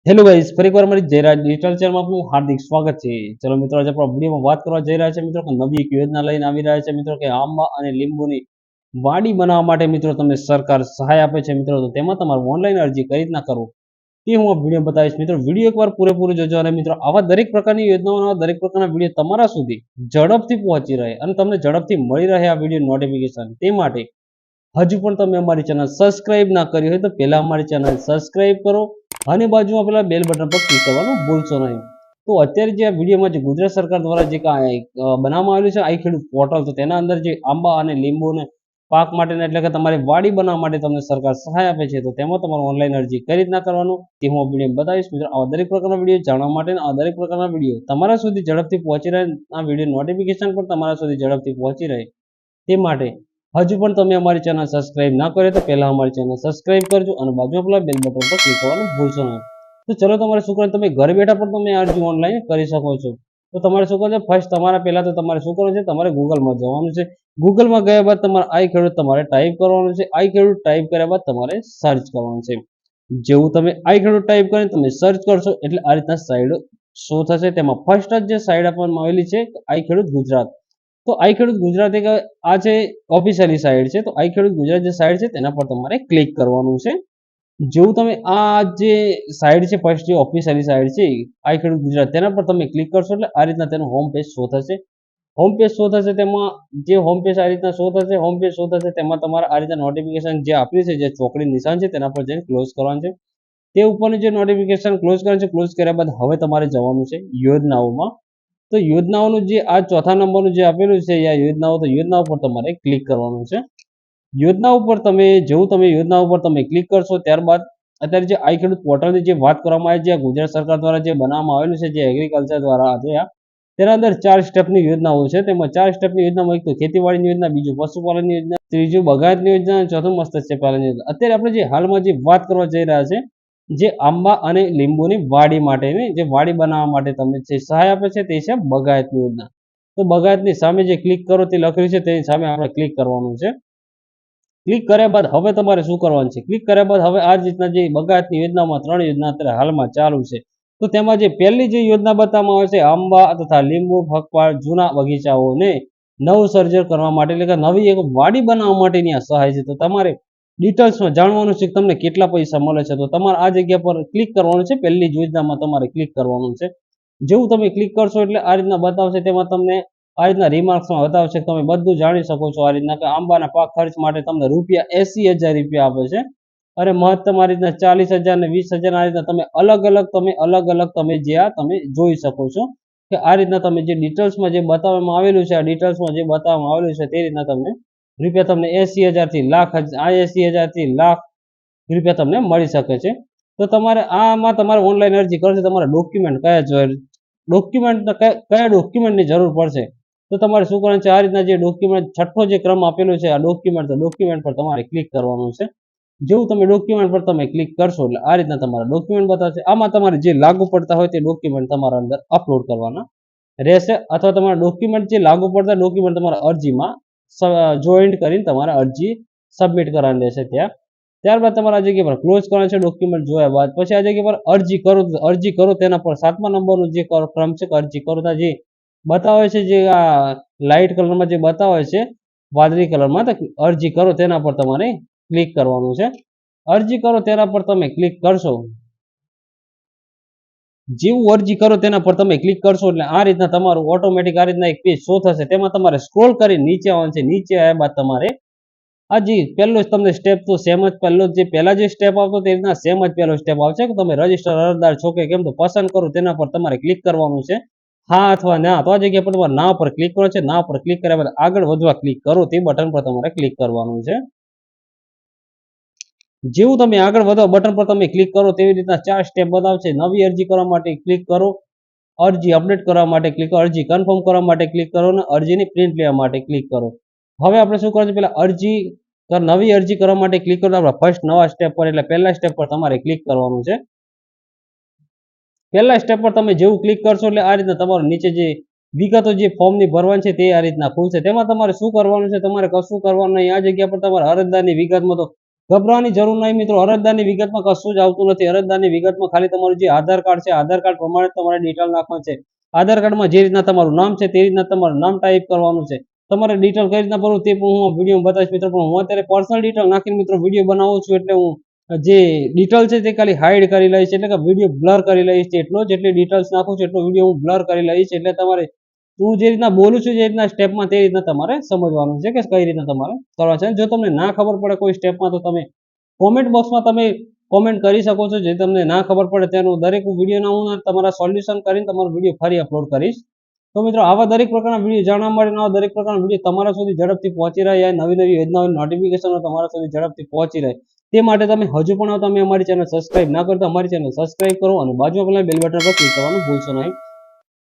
Hello guys, ફરી એકવાર મારી જયરાજ ડિજિટલ ચેનલમાં આપનું હાર્દિક સ્વાગત છે। ચલો મિત્રો, આજે આપણે વિડીયોમાં વાત કરવા જઈ રહ્યા છે મિત્રો કે નવી એક યોજના લઈને આવી રહ્યા છે મિત્રો કે આંબા અને લીંબુની વાડી બનાવવા માટે મિત્રો તમને સરકાર સહાય આપે છે મિત્રો। તો તેમાં તમારે ઓનલાઈન અરજી કઈ રીતના કરવું તે હું આ વિડીયો બતાવીશ મિત્રો। વિડીયો એકવાર પૂરેપૂરો જોજો અને મિત્રો આવા દરેક પ્રકારની યોજનાઓના દરેક પ્રકારના વિડીયો તમારા સુધી ઝડપથી પહોંચી રહે અને તમને ઝડપથી મળી રહે આ વિડીયો નોટિફિકેશન, તે માટે હજુ પણ તમે અમારી ચેનલ સબસ્ક્રાઇબ ના કરી હોય તો પહેલા અમારી ચેનલ સબસ્ક્રાઇબ કરો અને બાજુમાં પેલા બેલ બટન પર ક્લિક કરવાનું ભૂલશો નહીં। તો અત્યારે જે આ વિડીયોમાં જે ગુજરાત સરકાર દ્વારા જે બનાવવામાં આવેલું છે આઈ ખેડૂત પોર્ટલ, તો તેના અંદર જે આંબા અને લીંબુને પાક માટેના એટલે કે તમારી વાડી બનાવવા માટે તમને સરકાર સહાય આપે છે, તો તેમાં તમારે ઓનલાઈન અરજી કઈ રીતના કરવાનું તે હું આ વિડીયો બતાવીશ મિત્રો। આવા દરેક પ્રકારના વિડીયો જાણવા માટે આ દરેક પ્રકારના વિડીયો તમારા સુધી ઝડપથી પહોંચી રહે, આ વિડીયો નોટિફિકેશન પણ તમારા સુધી ઝડપથી પહોંચી રહે તે માટે હજુ પણ તમે અમારી ચેનલ સબસ્ક્રાઇબ ના કરે તો પહેલા અમારી ચેનલ સબસ્ક્રાઇબ કરજો અને બાજુમાં પેલા બેલ બટન પર ક્લિક કરવાનું ભૂલશો નહીં। તો ચલો, તમારે શું કરવાનું, તમે ઘરે બેઠા પણ તમે અરજી ઓનલાઈન કરી શકો છો। તો તમારે શું કરવાનું છે, ફર્સ્ટ તમારા પહેલા તો તમારે શું કરવાનું છે, તમારે ગૂગલમાં જવાનું છે। ગૂગલમાં ગયા બાદ તમારે આઈ ખેડૂત તમારે ટાઈપ કરવાનું છે। આઈ ખેડૂત ટાઈપ કર્યા બાદ તમારે સર્ચ કરવાનું છે। જેવું તમે આઈ ખેડૂત ટાઈપ કરીને તમે સર્ચ કરશો એટલે આ રીતના સાઈડ શો થશે। તેમાં ફર્સ્ટ જ જે સાઈડ આપવામાં આવેલી છે આઈ ખેડૂત ગુજરાત, તો આઈ ખેડૂત ગુજરાત એક આ છે ઓફિશિયલી સાઈડ છે। તો આઈ ખેડૂત ગુજરાત જે સાઈડ છે તેના પર તમારે ક્લિક કરવાનું છે। જેવું તમે આ જે સાઈડ છે ફર્સ્ટ જે ઓફિશિયલી સાઈડ છે આઈ ખેડૂત ગુજરાત, તેના પર તમે ક્લિક કરશો એટલે આ રીતના તેનું હોમ પેજ શો થશે। હોમ પેજ શો થશે, તેમાં જે હોમ પેજ આ રીતના શો થશે, હોમ પેજ શો થશે તેમાં તમારે આ રીતના નોટિફિકેશન જે આપેલી છે, જે ચોકડી નિશાન છે તેના પર જઈને ક્લોઝ કરવાનું છે। તે ઉપરનું જે નોટિફિકેશન ક્લોઝ કરવાનું છે, ક્લોઝ કર્યા બાદ હવે તમારે જવાનું છે યોજનાઓમાં। તો યોજનાઓનું જે આ ચોથા નંબરનું જે આપેલું છે આ યોજનાઓ, તો યોજના ઉપર તમારે ક્લિક કરવાનું છે। યોજના ઉપર તમે જેવું તમે યોજના ઉપર તમે ક્લિક કરશો ત્યારબાદ અત્યારે જે આઈ ખેડૂત પોર્ટલની જે વાત કરવામાં આવી છે, ગુજરાત સરકાર દ્વારા જે બનાવવામાં આવેલું છે, જે એગ્રીકલ્ચર દ્વારા તેના અંદર 4 સ્ટેપની યોજનાઓ છે। તેમાં 4 સ્ટેપની યોજનામાં એક તો ખેતીવાડીની યોજના, બીજું પશુપાલનની યોજના, ત્રીજું બાગાયતની યોજના, ચોથું મત્સ્યપાલનની યોજના। અત્યારે આપણે જે હાલમાં જે વાત કરવા જઈ રહ્યા છે, જે આંબા અને લીંબુની વાડી માટેની જે વાડી બનાવવા માટે તમને જે સહાય આપે છે તે છે બાગાયતની યોજના। તો બાગાયતની સામે જે ક્લિક કરો તે લખેલું છે તેની સામે આપણે ક્લિક કરવાનું છે। ક્લિક કર્યા બાદ હવે તમારે શું કરવાનું છે, ક્લિક કર્યા બાદ હવે આ રીતના જે બાગાયતની યોજનામાં 3 યોજના અત્યારે હાલમાં ચાલુ છે, તો તેમાં જે પહેલી જે યોજના બતાવવામાં આવે છે આંબા તથા લીંબુ ફકવાળ જૂના બગીચાઓને નવસર્જન કરવા માટે એટલે કે નવી એક વાડી બનાવવા માટેની આ સહાય છે। તો તમારે ડિટેલ્સમાં જાણવાનું છે કે તમને કેટલા પૈસા મળે છે, તો તમારે આ જગ્યા પર ક્લિક કરવાનું છે। પહેલી જ યોજનામાં તમારે ક્લિક કરવાનું છે। જેવું તમે ક્લિક કરશો એટલે આ રીતના બતાવશે, તેમાં તમને આ રીતના રિમાર્ક્સમાં બતાવશે, તમે બધું જાણી શકો છો આ રીતના કે આંબાના પાક ખર્ચ માટે તમને રૂપિયા 80,000 આપે છે અને મહત્તમ આ રીતના 40,000 ને 20,000 આ રીતના તમે અલગ અલગ તમે જે આ તમે જોઈ શકો છો કે આ રીતના તમે જે ડિટેલ્સમાં જે બતાવવામાં આવેલું છે, આ ડિટેલ્સમાં જે બતાવવામાં આવેલું છે તે રીતના તમને રૂપિયા તમને 80,000 થી લાખ, આ 80,000 થી લાખ રૂપિયા તમને મળી શકે છે। તો તમારે આમાં તમારે ઓનલાઈન અરજી કરશે, તમારે ડોક્યુમેન્ટ કયા ડોક્યુમેન્ટની જરૂર પડશે, તો તમારે શું કરવાનું છે, આ રીતના જે ડોક્યુમેન્ટ છઠ્ઠો જે ક્રમ આપેલો છે આ ડોક્યુમેન્ટ, તો ડોક્યુમેન્ટ પર તમારે ક્લિક કરવાનું છે। જેવું તમે ડોક્યુમેન્ટ પર તમે ક્લિક કરશો એટલે આ રીતના તમારા ડોક્યુમેન્ટ બતાવશે। આમાં તમારે જે લાગુ પડતા હોય તે ડોક્યુમેન્ટ તમારા અંદર અપલોડ કરવાના રહેશે, અથવા તમારા ડોક્યુમેન્ટ જે લાગુ પડતા ડોક્યુમેન્ટ તમારા અરજીમાં જોઈન્ટ કરીને તમારે અરજી સબમિટ કરવાની રહેશે ત્યાં। ત્યારબાદ તમારે આ જગ્યા પર ક્લોઝ કરવાનું છે ડોક્યુમેન્ટ જોયા બાદ। પછી આ જગ્યા પર અરજી કરો તેના પર 7મા નંબરનું જે ક્રમ છે અરજી કરો, જે બતાવે છે જે આ લાઇટ કલરમાં જે બતાવે છે વાદળી કલરમાં, તો અરજી કરો તેના પર તમારે ક્લિક કરવાનું છે। અરજી કરો તેના પર તમે ક્લિક કરશો, જેવું અરજી કરો તેના પર તમે ક્લિક કરશો એટલે આ રીતના તમારું ઓટોમેટિક આ રીતના એક પેજ શો થશે। તેમાં તમારે સ્ક્રોલ કરી નીચે આવવાનું છે। નીચે આવ્યા બાદ તમારે જી પહેલો જ તમને સ્ટેપ તો સેમ જ પહેલા જે સ્ટેપ આવતો તે રીતના સેમ જ પહેલો સ્ટેપ આવશે કે તમે રજીસ્ટર અરજદાર છો કે કેમ, તો પસંદ કરો તેના પર તમારે ક્લિક કરવાનું છે, હા અથવા ના। તો આ જગ્યા પર તમારે ના પર ક્લિક કરો છે। ના પર ક્લિક કર્યા બાદ આગળ વધવા ક્લિક કરો તે બટન પર તમારે ક્લિક કરવાનું છે। જેવું તમે આગળ વધવા બટન પર તમે ક્લિક કરો તેવી રીતના 4 સ્ટેપ બતાવશે। નવી અરજી કરવા માટે ક્લિક કરો, અરજી અપડેટ કરવા માટે ક્લિક કરો, અરજી કન્ફર્મ કરવા માટે ક્લિક કરો અને અરજીની પ્રિન્ટ લેવા માટે ક્લિક કરો। હવે આપણે શું કરવાનું છે, પેલા નવી અરજી કરવા માટે ક્લિક કરો, આપણે ફર્સ્ટ નવા સ્ટેપ પર એટલે પહેલા સ્ટેપ પર તમારે ક્લિક કરવાનું છે। પહેલા સ્ટેપ પર તમે જેવું ક્લિક કરશો એટલે આ રીતના તમારું નીચે જે વિગતો જે ફોર્મની ભરવાની છે તે આ રીતના ખુલશે। તેમાં તમારે શું કરવાનું છે, તમારે કશું કરવાનું નહીં। આ જગ્યા પર તમારે અરજદારની વિગતમાં તો ગભરાવાની જરૂર નહીં મિત્રો. અરજદારની વિગતમાં કશું જ આવતું નથી. અરજદારની વિગતમાં ખાલી તમારું જે આધાર કાર્ડ છે, આધાર કાર્ડ પ્રમાણે તમારે ડિટેલ નાખવાનું છે. આધાર કાર્ડમાં જે રીતના તમારું નામ છે તે રીતના તમારું નામ ટાઈપ કરવાનું છે. તમારે ડિટેલ કઈ રીતના ભરવું તે પણ હું વિડીયો બતાવીશ મિત્રો. પણ હું અત્યારે પર્સનલ ડિટેલ નાખીને મિત્રો વિડીયો બનાવું છું, એટલે હું જે ડિટેલ છે તે ખાલી હાઈડ કરી લઈશ, એટલે કે વિડીયો બ્લર કરી લઈશ. એટલો જેટલી ડિટેલ્સ નાખું છું એટલો વિડીયો હું બ્લર કરી લઈશ. એટલે તમારે હું જે રીતના બોલું છું, જે રીતના સ્ટેપમાં, તે રીતના તમારે સમજવાનું છે કે કઈ રીતના તમારે કરવા છે. જો તમને ના ખબર પડે કોઈ સ્ટેપમાં તો તમે કોમેન્ટ બોક્સમાં તમે કોમેન્ટ કરી શકો છો. જે તમને ના ખબર પડે તેનું દરેક વિડીયોના હું તમારા સોલ્યુશન કરીને તમારો વિડીયો ફરી અપલોડ કરીશ. તો મિત્રો આવા દરેક પ્રકારના વિડીયો જાણવા માટે, આવા દરેક પ્રકારના વિડીયો તમારા સુધી ઝડપથી પહોંચી રહ્યા, નવી નવી યોજનાઓની નોટિફિકેશનો તમારા સુધી ઝડપથી પહોંચી રહે તે માટે તમે હજુ પણ તમે અમારી ચેનલ સબસ્ક્રાઇબ ના કરો તો અમારી ચેનલ સબસ્ક્રાઇબ કરો અને બાજુમાં પેલા બેલ બટન પર ક્લિક કરવાનું ભૂલશો નહીં.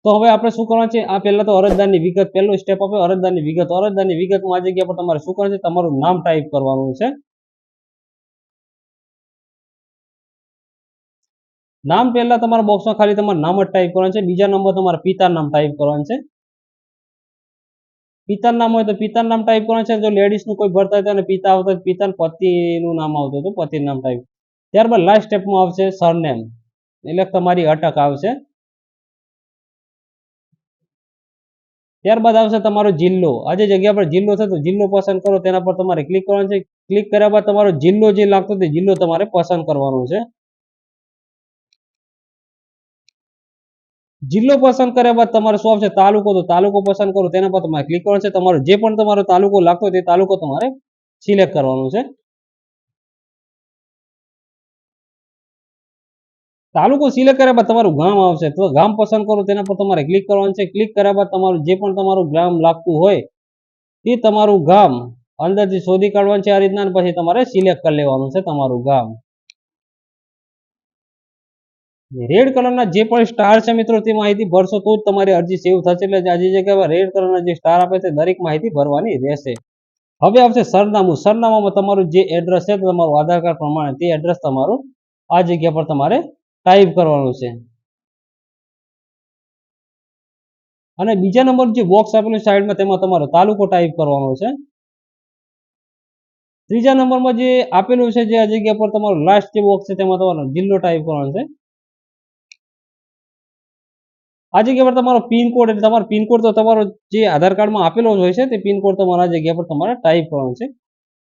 તો હવે આપણે શું કરવાનું છે, આ પહેલા તો અરજદારની વિગત, પહેલો સ્ટેપ આપ્યો અરજદારની વિગત. અરજદારની વિગતમાં આ જગ્યા પર તમારે શું કરવાનું છે, તમારું નામ ટાઈપ કરવાનું છે. નામ પહેલા તમારા બોક્સમાં ખાલી તમારું નામ જ ટાઈપ કરવાનું છે. બીજા નંબર તમારા પિતાનું નામ ટાઈપ કરવાનું છે. પિતાનું નામ હોય તો પિતાનું નામ ટાઈપ કરવાનું છે. જો લેડીઝનું કોઈ ભરતા હોય તો પિતા આવતો હોય, પિતાનું પતિનું નામ આવતું હોય તો પતિનું નામ ટાઈપ. ત્યારબાદ લાસ્ટ સ્ટેપમાં આવશે સરનેમ, એટલે તમારી અટક આવશે. ત્યારબાદ આવશે તમારો જિલ્લો. આ જે જગ્યા પર જિલ્લો છે તો જિલ્લો પસંદ કરો, તેના પર તમારે ક્લિક કરવાનું છે. ક્લિક કર્યા બાદ તમારો જિલ્લો જે લાગતો તે જિલ્લો તમારે પસંદ કરવાનો છે. જિલ્લો પસંદ કર્યા બાદ તમારે શું આવશે, તાલુકો. તો તાલુકો પસંદ કરો, તેના પર તમારે ક્લિક કરવાનું છે. તમારો જે પણ તમારો તાલુકો લાગતો હોય તે તાલુકો તમારે સિલેક્ટ કરવાનો છે. તાલુકો સિલેક્ટ કર્યા બાદ તમારું ગામ આવશે, તો ગામ પસંદ કરો, તેના પર તમારે ક્લિક કરવાનું છે. ક્લિક કર્યા બાદ તમારું જે પણ તમારું ગામ લાગતું હોય તે તમારું ગામ અંદરથી શોધી કાઢવાનું છે આ રીતના, પછી તમારે સિલેક્ટ કરી લેવાનું છે તમારું ગામ. રેડ કલરના જે પણ સ્ટાર છે મિત્રો તે માહિતી ભરશો તો જ તમારી અરજી સેવ થશે. એટલે આજે જગ્યાએ રેડ કલરના જે સ્ટાર આપે છે દરેક માહિતી ભરવાની રહેશે. હવે આવશે સરનામું. સરનામામાં તમારું જે એડ્રેસ છે તમારું આધાર કાર્ડ પ્રમાણે તે એડ્રેસ તમારું આ જગ્યા પર તમારે ટાઈપ કરવાનું છે. અને બીજા નંબર જે બોક્સ આપેલું સાઈડમાં તેમાં તમારો તાલુકો ટાઈપ કરવાનો છે. ત્રીજા નંબરમાં જે આપેલું છે જે આ જગ્યા પર તમારો લાસ્ટ જે બોક્સ છે તેમાં તમારો જિલ્લો ટાઈપ કરવાનો છે. આ જગ્યા પર તમારો પિનકોડ, એટલે તમારો પિનકોડ તો તમારો જે આધાર કાર્ડમાં આપેલો હોય છે તે પિનકોડ તમારા જગ્યા પર તમારે ટાઈપ કરવાનો છે.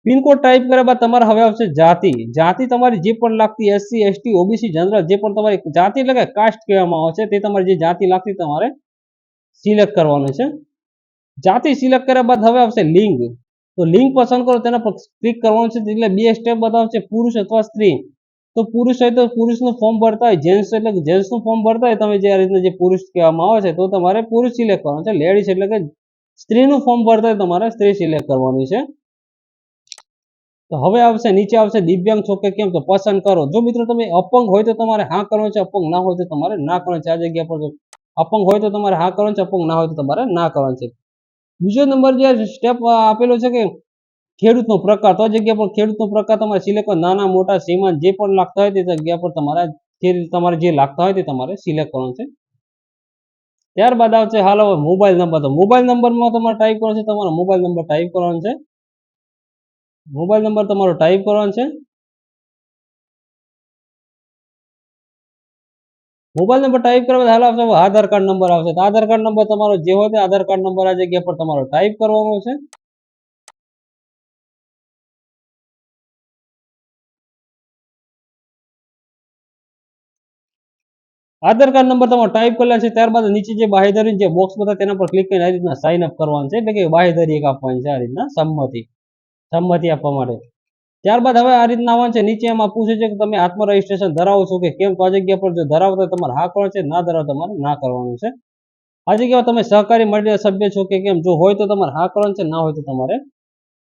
પિનકોડ ટાઈપ કર્યા બાદ તમારે હવે આવશે જાતિ. જાતિ તમારી જે પણ લાગતી એસસી, એસટી, ઓબીસી, જનરલ, જે પણ તમારી જાતિ એટલે કે કાસ્ટ કહેવામાં આવે છે તે તમારી જે જાતિ લાગતી તમારે સિલેક્ટ કરવાનું છે. જાતિ સિલેક્ટ કર્યા બાદ હવે આવશે લિંગ. તો લિંગ પસંદ કરો, તેના પર ક્લિક કરવાનું છે. એટલે બે સ્ટેપ બતાવશે, પુરુષ અથવા સ્ત્રી. તો પુરુષ હોય તો પુરુષનું ફોર્મ ભરતા હોય, જેન્ટ્સ એટલે કે જેન્ટ્સનું ફોર્મ ભરતા હોય તમે જે આ રીતના જે પુરુષ કહેવામાં આવે છે તો તમારે પુરુષ સિલેક્ટ કરવાનું છે. લેડીઝ એટલે કે સ્ત્રીનું ફોર્મ ભરતા હોય તમારે સ્ત્રી સિલેક્ટ કરવાની છે. તો હવે આવશે નીચે આવશે દિવ્યાંગ છો કે કેમ, તો પસંદ કરો. જો મિત્રો તમે અપંગ હોય તો તમારે હા કરવાનું છે, અપંગ ના હોય તો તમારે ના કરવાનું છે. આ જગ્યા પર અપંગ હોય તો તમારે હા કરવાનું છે, અપંગ ના હોય તો તમારે ના કરવાનું છે. બીજો નંબર જે સ્ટેપ આપેલો છે કે ખેડૂતનો પ્રકાર. તો જગ્યા પર ખેડૂતનો પ્રકાર તમારે સિલેક્ટ કરો. નાના મોટા સીમાંત જે પણ લાગતા હોય તે જગ્યા પર તમારે જે લાગતા હોય તે તમારે સિલેક્ટ કરવાનું છે. ત્યારબાદ આવશે હાલ હવે મોબાઈલ નંબર. તો મોબાઈલ નંબરમાં તમારે ટાઈપ કરવાનો છે, તમારો મોબાઈલ નંબર ટાઈપ કરવાનો છે. મોબાઈલ નંબર તમારો ટાઈપ કરવાનો છે. મોબાઈલ નંબર ટાઈપ કરવા હાલ આવશે આધાર કાર્ડ નંબર આવશે. તો આધાર કાર્ડ નંબર તમારો જે હોય તે આધાર કાર્ડ નંબર આ જગ્યા પર તમારો ટાઈપ કરવાનો છે. આધાર કાર્ડ નંબર તમારો ટાઈપ કરેલા છે. ત્યારબાદ નીચે જે બાહેધરી જે બોક્સ બતા તેના પર ક્લિક કરીને આ રીતના સાઇન અપ કરવાનું છે, એટલે કે બાહેધરી એક આપવાની છે આ રીતના સંમતિ આપવા માટે. ત્યારબાદ હવે આ રીતના આવવાનું છે. નીચે એમાં પૂછે છે કે તમે આત્મ રજીસ્ટ્રેશન ધરાવો છો કે કેમ. તો આ જગ્યા પર જો ધરાવતા તમારે હા કરવાનું છે, ના ધરાવતા તમારે ના કરવાનું છે. આ જગ્યાએ તમે સહકારી મંડળીના સભ્ય છો કે કેમ, જો હોય તો તમારે હા કરવાનું છે, ના હોય તો તમારે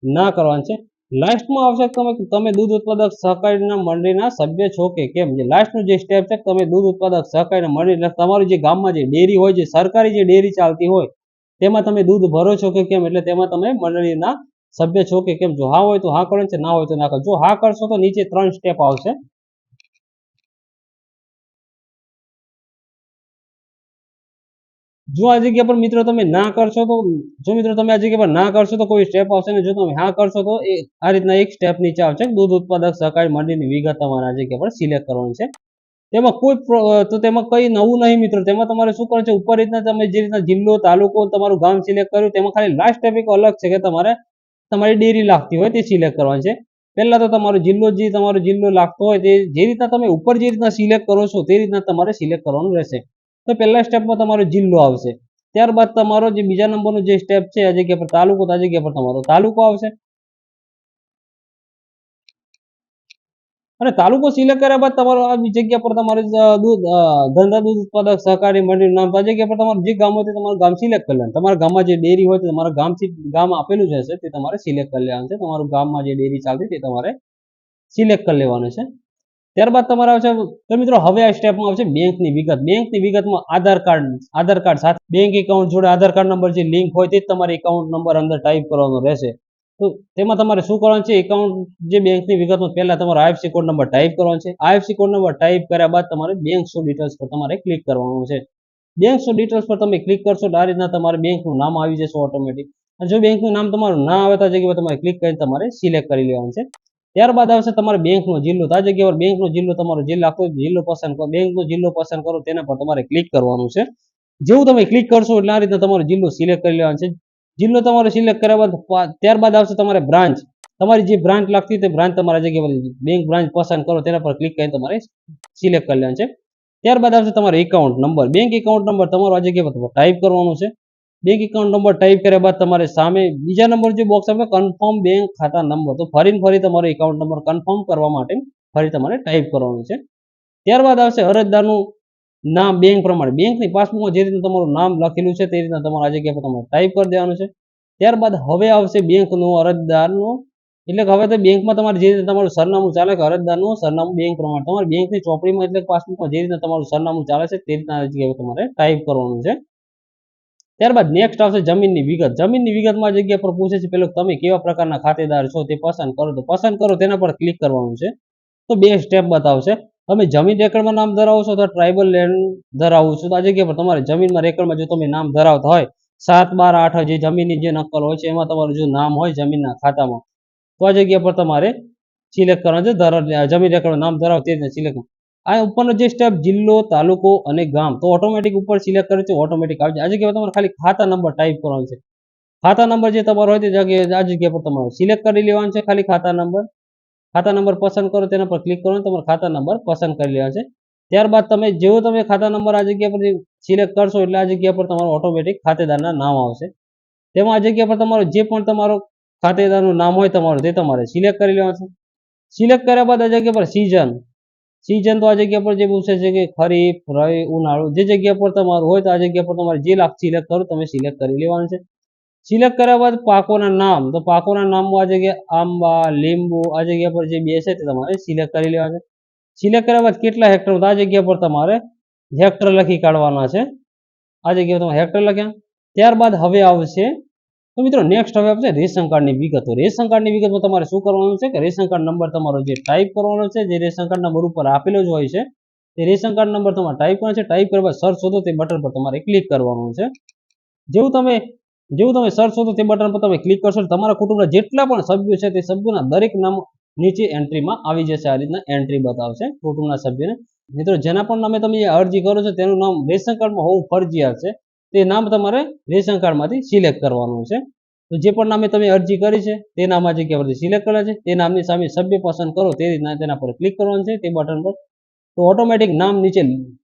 ના કરવાનું છે. લાસ્ટમાં આવશે તમે દૂધ ઉત્પાદક સહકારીના મંડળીના સભ્ય છો કે કેમ. જે લાસ્ટનું જે સ્ટેપ છે તમે દૂધ ઉત્પાદક સહકારીના મંડળી, એટલે તમારું જે ગામમાં જે ડેરી હોય, જે સરકારી જે ડેરી ચાલતી હોય તેમાં તમે દૂધ ભરો છો કે કેમ, એટલે તેમાં તમે મંડળીના સભ્ય છો કે કેમ. જો હા હોય તો હા કરવાનું છે, ના હોય તો ના કરો. જો હા કરશો તો નીચે 3 સ્ટેપ આવશે. જો આ જગ્યા પર મિત્રો તમે ના કરશો તો જો મિત્રો તમે આ જગ્યા પર ના કરશો તો કોઈ સ્ટેપ આવશે ને જો તમે હા કરશો તો એ આ રીતના એક સ્ટેપ નીચે આવશે દૂધ ઉત્પાદક સહકારી મંડળની વિગત તમારે આ જગ્યા પર સિલેક્ટ કરવાની છે તેમાં તો તેમાં કઈ નવું નહીં મિત્રો તેમાં તમારે શું કરવાનું છે ઉપર રીતના તમે જે રીતના જિલ્લો તાલુકો તમારું ગામ સિલેક્ટ કર્યું તેમાં ખાલી લાસ્ટ સ્ટેપ એક અલગ છે કે તમારે તમારી ડેરી લાગતી હોય તે સિલેક્ટ કરવાની છે પહેલા તો તમારો જિલ્લો લાગતો હોય તે જે રીતના તમે ઉપર જે રીતના સિલેક્ટ કરો છો તે રીતના તમારે સિલેક્ટ કરવાનું રહેશે તો પહેલા સ્ટેપમાં તમારો જિલ્લો આવશે ત્યારબાદ તમારો જે બીજા નંબરનો જે સ્ટેપ છે આ જગ્યા પર તાલુકો તો આ જગ્યા પર તમારો તાલુકો આવશે અને તાલુકો સિલેક્ટ કર્યા બાદ તમારો આ જગ્યા પર તમારે ધંધા દૂધ ઉત્પાદક સહકારી મંડળીનું નામ તો આ જગ્યા પર તમારું જે ગામ હોય તે તમારું ગામ સિલેક્ટ કરી લેવાનું તમારા ગામમાં જે ડેરી હોય તે તમારા ગામ આપેલું જ હશે તે તમારે સિલેક્ટ કરી લેવાનું છે તમારું ગામમાં જે ડેરી ચાલતી તે તમારે સિલેક્ટ કરી લેવાનું છે ત્યારબાદ તમારે આવશે તો મિત્રો હવે આ સ્ટેપમાં આવશે બેંકની વિગતમાં આધાર કાર્ડ સાથે બેંક એકાઉન્ટ જોડે આધાર કાર્ડ નંબર જે લિંક હોય તે જ તમારે એકાઉન્ટ નંબર અંદર ટાઈપ કરવાનો રહેશે તો તેમાં તમારે શું કરવાનું છે એકાઉન્ટ જે બેંકની વિગતમાં પહેલા તમારો આઈએફસી કોડ નંબર ટાઈપ કરવાનો છે આઈએફસી કોડ નંબર ટાઈપ કર્યા બાદ તમારે બેંક શો ડિટેલ્સ પર તમારે ક્લિક કરવાનું છે બેંક શો ડિટેલ્સ પર તમે ક્લિક કરશો તો આ રીતના તમારે બેંકનું નામ આવી જશે ઓટોમેટિક અને જો બેંકનું નામ તમારું ના આવે તો આ જગ્યાએ તમારે ક્લિક કરીને તમારે સિલેક્ટ કરી લેવાનું છે ત્યારબાદ આવશે તમારે બેંકનો જિલ્લો તો આ જગ્યા પર બેંકનો જિલ્લો તમારો જિલ્લો પસંદ કરો બેંકનો જિલ્લો પસંદ કરો તેના પર તમારે ક્લિક કરવાનું છે જેવું તમે ક્લિક કરશો એટલે આ રીતે તમારો જિલ્લો સિલેક્ટ કરી લેવાનો છે જિલ્લો તમારો સિલેક્ટ કર્યા બાદ ત્યારબાદ આવશે તમારે બ્રાન્ચ તમારી જે બ્રાન્ચ લાગતી તે બ્રાન્ચ તમારા જગ્યા પર બેંક બ્રાન્ચ પસંદ કરો તેના પર ક્લિક કરીને તમારે સિલેક્ટ કરી લેવાનું છે ત્યારબાદ આવશે તમારો account number bank account number તમારો આ જગ્યા પર ટાઈપ કરવાનો છે બેંક એકાઉન્ટ નંબર ટાઈપ કર્યા બાદ તમારે સામે બીજા નંબર જે બોક્સ આવે કન્ફર્મ બેંક ખાતા નંબર તો ફરી તમારો એકાઉન્ટ નંબર કન્ફર્મ કરવા માટે ફરી તમારે ટાઈપ કરવાનું છે ત્યારબાદ આવશે અરજદારનું નામ બેંક પ્રમાણે બેંકની પાસબુકમાં જે રીતના તમારું નામ લખેલું છે તે રીતના તમારે આ જગ્યા પર તમારે ટાઈપ કરી દેવાનું છે ત્યારબાદ હવે આવશે બેંકનું અરજદારનું એટલે કે હવે તો બેંકમાં તમારે જે રીતે તમારું સરનામું ચાલે કે અરજદારનું સરનામું બેંક પ્રમાણે તમારે બેંકની ચોપડીમાં એટલે પાસબુકમાં જે રીતે તમારું સરનામું ચાલે છે તે રીતના આ જગ્યાએ તમારે ટાઈપ કરવાનું છે ત્યારબાદ નેક્સ્ટ આવશે જમીનની વિગતમાં જગ્યા પર પૂછે છે પેલો તમે કેવા પ્રકારના ખાતેદાર છો તે પસંદ કરો તેના પર ક્લિક કરવાનું છે તો બે સ્ટેપ બતાવશે તમે જમીન રેકર્ડમાં નામ ધરાવો છો તો ટ્રાઇબલ લેન્ડ ધરાવું છો તો આ જગ્યા પર તમારે જમીનમાં રેકર્ડમાં જો તમે નામ ધરાવતા હોય 7, 12, 8 જે જમીનની જે નકલ હોય છે એમાં તમારું જો નામ હોય જમીનના ખાતામાં તો આ જગ્યા પર તમારે સિલેક્ટ કરવાનું છે જમીન રેકર્ડમાં નામ ધરાવો તે રીતે સિલેક્ટ આ ઉપરનો જે સ્ટેપ જિલ્લો તાલુકો અને ગામ તો ઓટોમેટિક ઉપર સિલેક્ટ કરે છે ઓટોમેટિક આવી જાય આ જગ્યાએ તમારે ખાલી ખાતા નંબર ટાઈપ કરવાનો છે ખાતા નંબર જે તમારો હોય તે જગ્યાએ આ જગ્યા પર તમારે સિલેક્ટ કરી લેવાનું છે ખાલી ખાતા નંબર પસંદ કરો તેના પર ક્લિક કરો તમારે ખાતા નંબર પસંદ કરી લેવાનો છે ત્યારબાદ જેવો તમે ખાતા નંબર આ જગ્યા પર સિલેક્ટ કરશો એટલે આ જગ્યા પર તમારો ઓટોમેટિક ખાતેદારના નામ આવશે તેમાં આ જગ્યા પર તમારો જે પણ તમારો ખાતેદારનું નામ હોય તમારું તે તમારે સિલેક્ટ કરી લેવાનું છે સિલેક્ટ કર્યા બાદ આ જગ્યા પર સીઝન તો આ જગ્યા પર જે પૂછે છે કે ખરીફ રવિ ઉનાળુ જે જગ્યા પર તમારું હોય તો આ જગ્યા પર તમારે જે લાખ સિલેક્ટ કરો તમે સિલેક્ટ કરી લેવાનું છે સિલેક્ટ કર્યા બાદ પાકોના નામમાં આ જગ્યાએ આંબા લીંબુ આ જગ્યા પર જે બે છે તે તમારે સિલેક્ટ કરી લેવાના છે સિલેક્ટ કર્યા બાદ કેટલા હેક્ટર તો આ જગ્યા પર તમારે હેક્ટર લખી કાઢવાના છે આ જગ્યાએ તમે હેક્ટર લખ્યા ત્યારબાદ હવે આવશે તો મિત્રો નેક્સ્ટ હવે આવશે રેશન કાર્ડની વિગતમાં તમારે શું કરવાનું છે કે રેશન કાર્ડ નંબર તમારો જે ટાઈપ કરવાનો છે જે રેશન કાર્ડ નંબર ઉપર આપેલો જ હોય છે તે રેશન કાર્ડ નંબર તમારે ટાઈપ કરવાનો છે ટાઈપ કર્યા બાદ સર્ચ શોધો તે બટન પર તમારે ક્લિક કરવાનું છે જેવું તમે સર્ચ શોધો તે બટન પર તમે ક્લિક કરશો તમારા કુટુંબના જેટલા પણ સભ્યો છે તે સભ્યોના દરેક નામ નીચે એન્ટ્રીમાં આવી જશે આ રીતના એન્ટ્રી બતાવશે કુટુંબના સભ્યને મિત્રો જેના પણ નામે તમે અરજી કરો છો તેનું નામ રેશન કાર્ડમાં હોવું ફરજિયાત છે તે નામ તમારે રેશન કાર્ડમાંથી સિલેક્ટ કરવાનું છે તો જે પણ નામે તમે અરજી કરી છે તે નામ આ જગ્યા પરથી સિલેક્ટ કરે છે તે નામની સામે સભ્ય પસંદ કરો તે રીતના તેના પર ક્લિક કરવાનું છે તે બટન પર તો ઓટોમેટિક નામ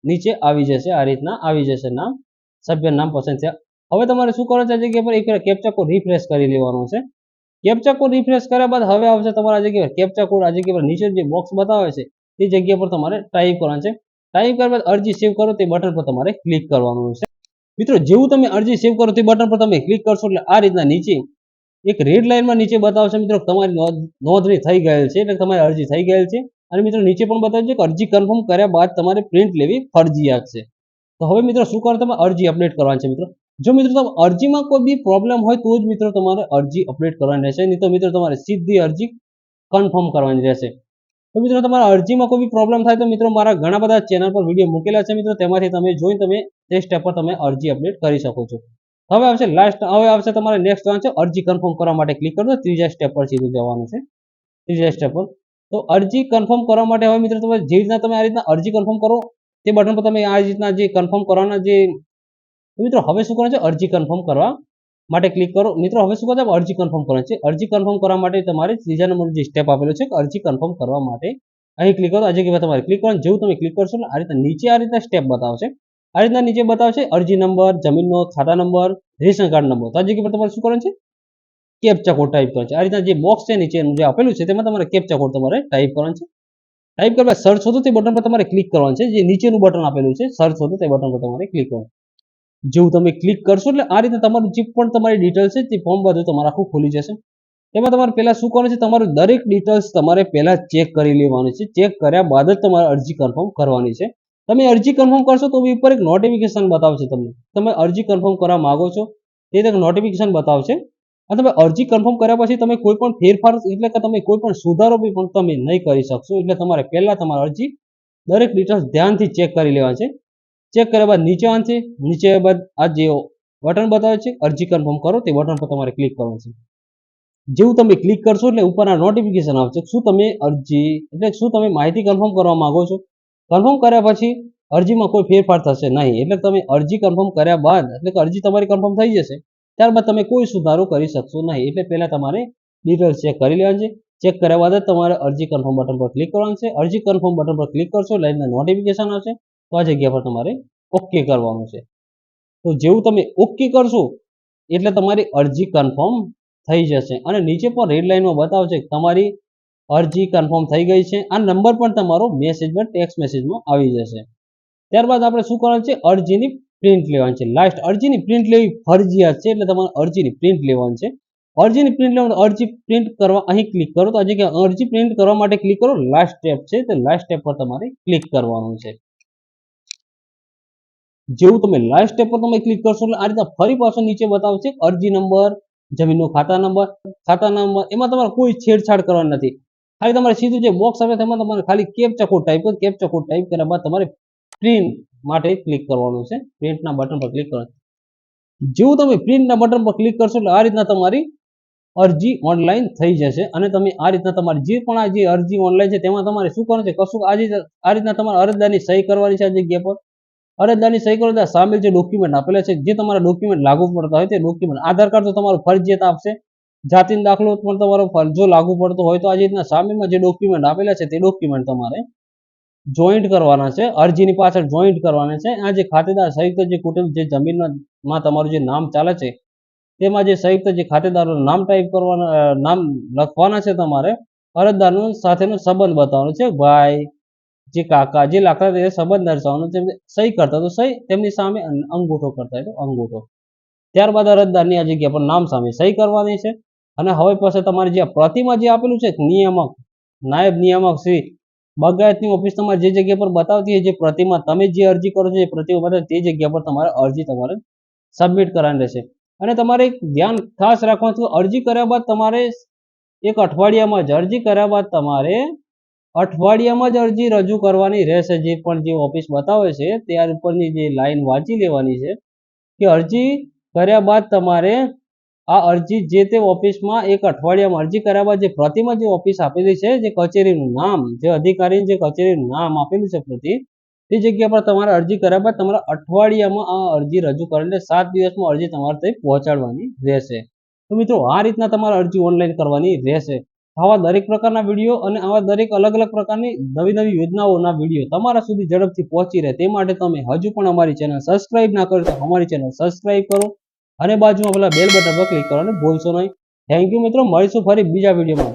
નીચે આવી જશે આ રીતના આવી જશે નામ સભ્ય નામ પસંદ થયા હવે તમારે શું કરવાનું છે આ જગ્યા પર એક કેપ્ચા કોડ રિફ્રેશ કરી લેવાનો છે કેપ્ચા કોડ રિફ્રેશ કર્યા બાદ હવે આવશે તમારા જગ્યાએ કેપ્ચા કોડ આ જગ્યા પર નીચે જે બોક્સ બતાવે છે તે જગ્યા પર તમારે ટાઈપ કરવાનું છે ટાઈપ કર્યા બાદ અરજી સેવ કરો તે બટન પર તમારે ક્લિક કરવાનું છે મિત્રો જેવું તમે અરજી સેવ કરો તે બટન પર તમે ક્લિક કરશો એટલે આ રીતના નીચે એક રેડ લાઇનમાં નીચે બતાવશે મિત્રો તમારી નોંધણી થઈ ગયેલ છે એટલે તમારી અરજી થઈ ગયેલ છે અને મિત્રો નીચે પણ બતાવે છે કે અરજી કન્ફર્મ કર્યા બાદ તમારે પ્રિન્ટ લેવી ફરજિયાત છે તો હવે મિત્રો શું કરો તમે અરજી અપડેટ કરવાની છે મિત્રો જો મિત્રો તમે અરજીમાં કોઈ બી પ્રોબ્લેમ હોય તો જ મિત્રો તમારે અરજી અપડેટ કરવાની રહેશે નહીં તો મિત્રો તમારે સીધી અરજી કન્ફર્મ કરવાની રહેશે તો મિત્રો તમારા અરજીમાં કોઈ બી પ્રોબ્લેમ થાય તો મિત્રો મારા ઘણા બધા ચેનલ પર વિડીયો મૂકેલા છે મિત્રો, તેમાંથી તમે જોઈને તમે તે સ્ટેપ પર તમે અરજી અપડેટ કરી શકો છો. હવે આવશે તમારે નેક્સ્ટ જવાનું છે અરજી કન્ફર્મ કરવા માટે ક્લિક કરો. ત્રીજા સ્ટેપ પર સીધું જવાનું છે. ત્રીજા સ્ટેપ પર તો અરજી કન્ફર્મ કરવા માટે હવે મિત્રો તમે જે રીતના તમે આ રીતના અરજી કન્ફર્મ કરો તે બટન પર તમે આ રીતના જે કન્ફર્મ કરવાના જે મિત્રો હવે શું કરવાનું છે અરજી કન્ફર્મ કરવા માટે ક્લિક કરો. મિત્રો હવે શું કરવાનું છે અરજી કન્ફર્મ કરવાની છે. અરજી કન્ફર્મ કરવા માટે તમારે ત્રીજા નંબરનો જે સ્ટેપ આપેલો છે અરજી કન્ફર્મ કરવા માટે અહીં ક્લિક કરો. આ જગ્યાએ તમારે ક્લિક કરવાનું. જેવું તમે ક્લિક કરશો આ રીતના નીચે આ રીતના સ્ટેપ બતાવશે. આ રીતના નીચે બતાવશે અરજી નંબર, જમીનનો ખાતા નંબર, રેશન કાર્ડ નંબર. તો આ જગ્યા પર તમારે શું કરવાનું છે કેપ્ચા કોડ ટાઈપ કરવાનો છે. આ રીતના જે બોક્સ છે નીચેનું જે આપેલું છે તેમાં તમારે કેપ્ચા કોડ તમારે ટાઈપ કરવાનો છે. ટાઈપ કરવા સર્ચ હોતો તે બટન પર તમારે ક્લિક કરવાનું છે. જે નીચેનું બટન આપેલું છે સર્ચ હોતો તે બટન પર તમારે ક્લિક કરવાનું. જેવું તમે ક્લિક કરશો એટલે આ રીતે તમારું જે પણ તમારી ડિટેલ્સ છે તે ફોર્મ બધું તમારું આખું ખુલી જશે. એમાં તમારે પહેલા શું કરવાનું છે તમારું દરેક ડિટેલ્સ તમારે પહેલા ચેક કરી લેવાનું છે. ચેક કર્યા બાદ જ તમારે અરજી કન્ફર્મ કરવાની છે. તમે અરજી કન્ફર્મ કરશો તો ઉપર એક નોટિફિકેશન બતાવશે તમને. તમે અરજી કન્ફર્મ કરવા માંગો છો તે એક નોટિફિકેશન બતાવશે. અને તમે અરજી કન્ફર્મ કર્યા પછી તમે કોઈ પણ ફેરફાર એટલે કે તમે કોઈ પણ સુધારો પણ તમે નહીં કરી શકશો. એટલે તમારે પહેલા તમારી અરજી દરેક ડિટેલ્સ ધ્યાનથી ચેક કરી લેવા છે. ચેક કર્યા બાદ નીચે આવશે. નીચે બાદ આ જે બટન બતાવે છે અરજી કન્ફર્મ કરો તે બટન પર તમારે ક્લિક કરવાનું છે. જેવું તમે ક્લિક કરશો એટલે ઉપર આ નોટિફિકેશન આવશે. શું તમે અરજી એટલે શું તમે માહિતી કન્ફર્મ કરવા માંગો છો? કન્ફર્મ કર્યા પછી અરજીમાં કોઈ ફેરફાર થશે નહીં. એટલે તમે અરજી કન્ફર્મ કર્યા બાદ એટલે કે અરજી તમારી કન્ફર્મ થઈ જશે ત્યારબાદ તમે કોઈ સુધારો કરી શકશો નહીં. એટલે પહેલા તમારે ડિટેલ્સ ચેક કરી લેવાની છે. ચેક કર્યા બાદ જ તમારે અરજી કન્ફર્મ બટન પર ક્લિક કરવાનું છે. અરજી કન્ફર્મ બટન પર ક્લિક કરશો એટલે નોટિફિકેશન આવશે. તો આ જગ્યા પર તમારે ઓકે કરવાનું છે. તો જેવું તમે ઓકે કરશો એટલે તમારી અરજી કન્ફર્મ થઈ જશે અને નીચે પણ રેડ લાઇનમાં બતાવશે કે તમારી અરજી કન્ફર્મ થઈ ગઈ છે. આ નંબર પણ તમારો મેસેજમાં ટેક્સ્ટ મેસેજમાં આવી જશે. ત્યારબાદ આપણે શું કરવાનું છે અરજીની પ્રિન્ટ લેવાની છે. લાસ્ટ અરજીની પ્રિન્ટ લેવી ફરજિયાત છે. એટલે તમારે અરજીની પ્રિન્ટ લેવાની છે. અરજીની પ્રિન્ટ લેવાનું અરજી પ્રિન્ટ કરવા અહીં ક્લિક કરો. તો આ જગ્યાએ અરજી પ્રિન્ટ કરવા માટે ક્લિક કરો. લાસ્ટ સ્ટેપ છે તે લાસ્ટ સ્ટેપ પર તમારે ક્લિક કરવાનું છે. જેવું તમે લાસ્ટ સ્ટેપ પર તમે ક્લિક કરશો એટલે આ રીતે ફરી પાછો નીચે બતાવશે અરજી નંબર, જમીનનો ખાતા નંબર એમાં તમારે કોઈ છેડછાડ કરવાની નથી. ખાલી તમારે સીધું જે બોક્સ આવે તેમાં તમારે ખાલી કેપ્ચા કોડ ટાઈપ કર્યા બાદ તમારે પ્રિન્ટ માટે ક્લિક કરવાનું છે. પ્રિન્ટના બટન પર ક્લિક કરવાનું. જેવું તમે પ્રિન્ટના બટન પર ક્લિક કરશો એટલે આ રીતના તમારી અરજી ઓનલાઈન થઈ જશે અને તમે આ રીતના તમારી જે પણ આ જે અરજી ઓનલાઈન છે તેમાં તમારે શું કરવાનું છે કશું આ રીતના તમારે અરજદારની સહી કરવાની છે. આ જગ્યા પર અરજદારની સહી કરો ત્યાં સામેલ જે ડોક્યુમેન્ટ આપેલા છે જે તમારા ડોક્યુમેન્ટ લાગુ પડતા હોય તે ડોક્યુમેન્ટ આધાર કાર્ડ તો તમારું ફરજિયાત આપશે. જાતિનો દાખલો પણ તમારો જો લાગુ પડતો હોય તો આ રીતના સામેમાં જે ડોક્યુમેન્ટ આપેલા છે તે ડોક્યુમેન્ટ તમારે જોઈન્ટ કરવાના છે. અરજીની પાછળ જોઈન્ટ કરવાના છે. આ જે ખાતેદાર સંયુક્ત જે કુટુંબ જે જમીનમાં તમારું જે નામ ચાલે છે તેમાં જે સંયુક્ત જે ખાતેદારોનું નામ ટાઈપ કરવાના નામ લખવાના છે. તમારે અરજદારનો સાથેનો સંબંધ બતાવવાનો છે. ભાઈ જે કાકા જે લાગતા તે સંબંધ દર્શાવવાનો છે. સહી કરતા તો સહી તેમની સામે અંગૂઠો કરતા હોય તો અંગૂઠો. ત્યારબાદ અરજદારની આ જગ્યા પર નામ સામે સહી કરવાની છે. અને હવે પછી તમારે જે પ્રતિમા જે આપેલું છે નિયામક નાયબ નિયામક શ્રી બાગાયતની ઓફિસ તમારે જે જગ્યા પર બતાવતી હોય જે પ્રતિમા તમે જે અરજી કરો છો એ પ્રતિમા બતાવે તે જગ્યા પર તમારે અરજી તમારે સબમિટ કરવાની રહેશે. અને તમારે એક ધ્યાન ખાસ રાખવાનું છે અરજી કર્યા બાદ તમારે એક અઠવાડિયામાં જ અરજી કર્યા બાદ તમારે અઠવાડિયામાં જ અરજી રજૂ કરવાની રહેશે. જે પણ જે ઓફિસ બતાવે છે ત્યાર ઉપરની જે લાઈન વાંચી લેવાની છે કે અરજી કર્યા બાદ તમારે આ અરજી જે તે ઓફિસમાં એક અઠવાડિયામાં અરજી કર્યા બાદ જે પ્રતિમા જે ઓફિસ આપેલી છે જે કચેરીનું નામ જે અધિકારી જે કચેરીનું નામ આપેલું છે પ્રતિ તે જગ્યા પર તમારે અરજી કર્યા બાદ તમારા અઠવાડિયામાં આ અરજી રજૂ કરીને 7 દિવસમાં અરજી તમારે ત્યાં પહોંચાડવાની રહેશે. તો મિત્રો આ રીતના તમારે અરજી ઓનલાઈન કરવાની રહેશે. આવા દરેક પ્રકારના વિડીયો અને આવા દરેક અલગ અલગ પ્રકારની નવી નવી યોજનાઓના વિડીયો તમારા સુધી ઝડપથી પહોંચી રહે તે માટે તમે હજુ પણ અમારી ચેનલ સબસ્ક્રાઇબ ના કરો તો અમારી ચેનલ સબસ્ક્રાઇબ કરો અને બાજુમાં પેલા બેલ બટન પર ક્લિક કરવાનું ભૂલશો નહીં. થેન્ક યુ મિત્રો, મળીશું ફરી બીજા વિડીયોમાં.